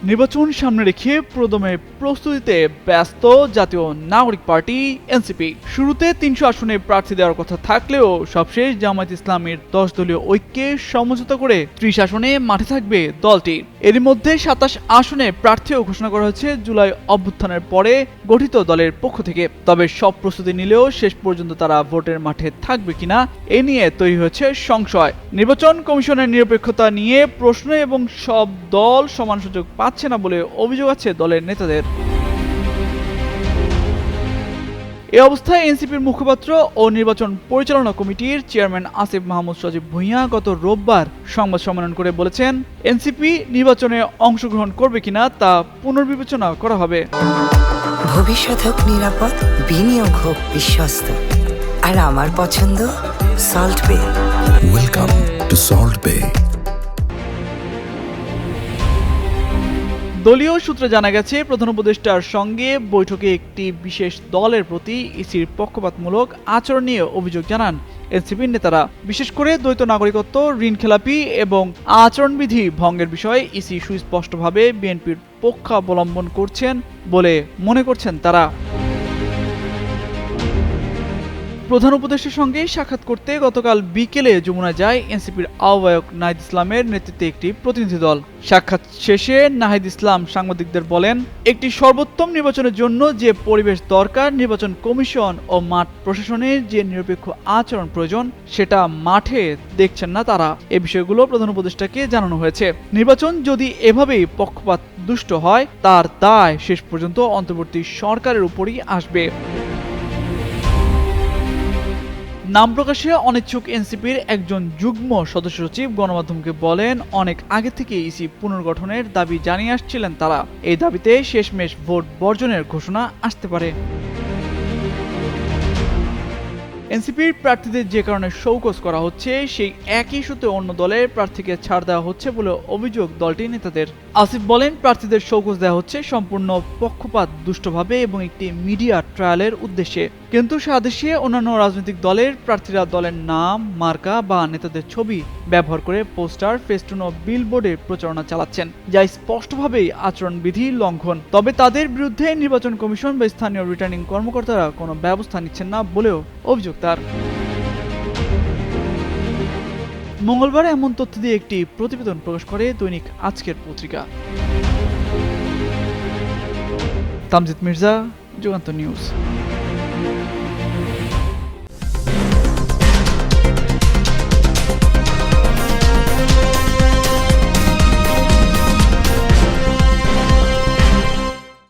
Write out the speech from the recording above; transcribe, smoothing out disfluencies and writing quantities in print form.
নির্বাচন সামনে রেখে প্রদমে প্রস্তুতিতে ব্যস্ত জাতীয় নাগরিক পার্টি এনসিপি। শুরুতে ৩০০ আসনে প্রার্থী দেওয়ার কথা থাকলেও সবশেষ জামায়াত ইসলামের ১০ দলীয় ঐক্যে সমঝোতা করে ৩০ আসনে মাঠে থাকবে দলটি। এরই মধ্যে ২৭ আসনে প্রার্থীও ঘোষণা করা হয়েছে জুলাই অভ্যুত্থানের পরে গঠিত দলের পক্ষ থেকে। তবে সব প্রস্তুতি নিলেও শেষ পর্যন্ত তারা ভোটের মাঠে থাকবে কিনা এ নিয়ে তৈরি হয়েছে সংশয়। নির্বাচন কমিশনের নিরপেক্ষতা নিয়ে প্রশ্ন এবং সব দল সমান সুযোগ পাচ্ছে না বলে অভিযোগ আছে দলের নেতাদের। এই অবস্থায় এনসিপির মুখপাত্র ও নির্বাচন পরিচালনা কমিটির চেয়ারম্যান আসিফ মাহমুদ সজীব ভুঁইয়া গত রোববার সংবাদ সম্মেলন করে বলেছেন, এনসিপি নির্বাচনে অংশগ্রহণ করবে কিনা তা পুনর্বিবেচনা করা হবে। ভবিষ্যৎ হোক নিরাপদ, বিনিয়োগ হোক বিশ্বস্ত, আর আমার পছন্দ সল্ট বে। ওয়েলকাম টু সল্ট বে। দলীয় সূত্রে জানা গেছে, প্রধান উপদেষ্টার সঙ্গে বৈঠকে একটি বিশেষ দলের প্রতি ইসির পক্ষপাতমূলক আচরণ নিয়ে অভিযোগ জানান এনসিপির নেতারা। বিশেষ করে দ্বৈত নাগরিকত্ব, ঋণখেলাপি এবং আচরণবিধি ভঙ্গের বিষয়ে ইসি সুস্পষ্টভাবে বিএনপির পক্ষাবলম্বন করছেন বলে মনে করছেন তারা। প্রধান উপদেষ্টার সঙ্গে সাক্ষাৎ করতে গতকাল বিকেলে যমুনা যায় এনসিপির আহ্বায়ক নাহিদ ইসলামের নেতৃত্বে একটি প্রতিনিধি দল। সাক্ষাৎ শেষে নাহিদ ইসলাম সাংবাদিকদের বলেন, একটি সর্বোত্তম নির্বাচনের জন্য যে পরিবেশ দরকার, নির্বাচন কমিশন ও মাঠ প্রশাসনের যে নিরপেক্ষ আচরণ প্রয়োজন, সেটা মাঠে দেখছেন না তারা। এ বিষয়গুলো প্রধান উপদেষ্টাকে জানানো হয়েছে। নির্বাচন যদি এভাবেই পক্ষপাত দুষ্ট হয়, তার দায় শেষ পর্যন্ত অন্তর্বর্তী সরকারের উপরই আসবে। নাম প্রকাশে অনিচ্ছুক এনসিপির একজন যুগ্ম সদস্য সচিব গণমাধ্যমকে বলেন, অনেক আগে থেকে ইসি পুনর্গঠনের দাবি জানিয়ে আসছিলেন তারা। এই দাবিতে শেষমেশ ভোট বর্জনের ঘোষণা আসতে পারে। এনসিপির প্রার্থীদের যে কারণে শোকজ করা হচ্ছে, সেই একই ইস্যুতে অন্য দলের প্রার্থীকে ছাড় দেওয়া হচ্ছে বলে অভিযোগ দলটির নেতাদের। আসিফ বলেন, প্রার্থীদের শোকজ দেওয়া হচ্ছে সম্পূর্ণ পক্ষপাত দুষ্টভাবে এবং একটি মিডিয়া ট্রায়ালের উদ্দেশ্যে। কিন্তু সাদেশে অন্যান্য রাজনৈতিক দলের প্রার্থীরা দলের নাম, মার্কা বা নেতাদের ছবি ব্যবহার করে পোস্টার, ফেস্টুন ও বিলবোর্ডের প্রচারণা চালাচ্ছেন, যা স্পষ্টভাবেই আচরণবিধি লঙ্ঘন। তবে তাদের বিরুদ্ধে নির্বাচন কমিশন বা স্থানীয় রিটার্নিং কর্মকর্তারা কোনো ব্যবস্থা নিচ্ছেন না বলেও অভিযোগ তার। মঙ্গলবার এমন তথ্য দিয়ে একটি প্রতিবেদন প্রকাশ করে দৈনিক আজকের পত্রিকা। তামজিদ মির্জা, যুগান্তর নিউজ।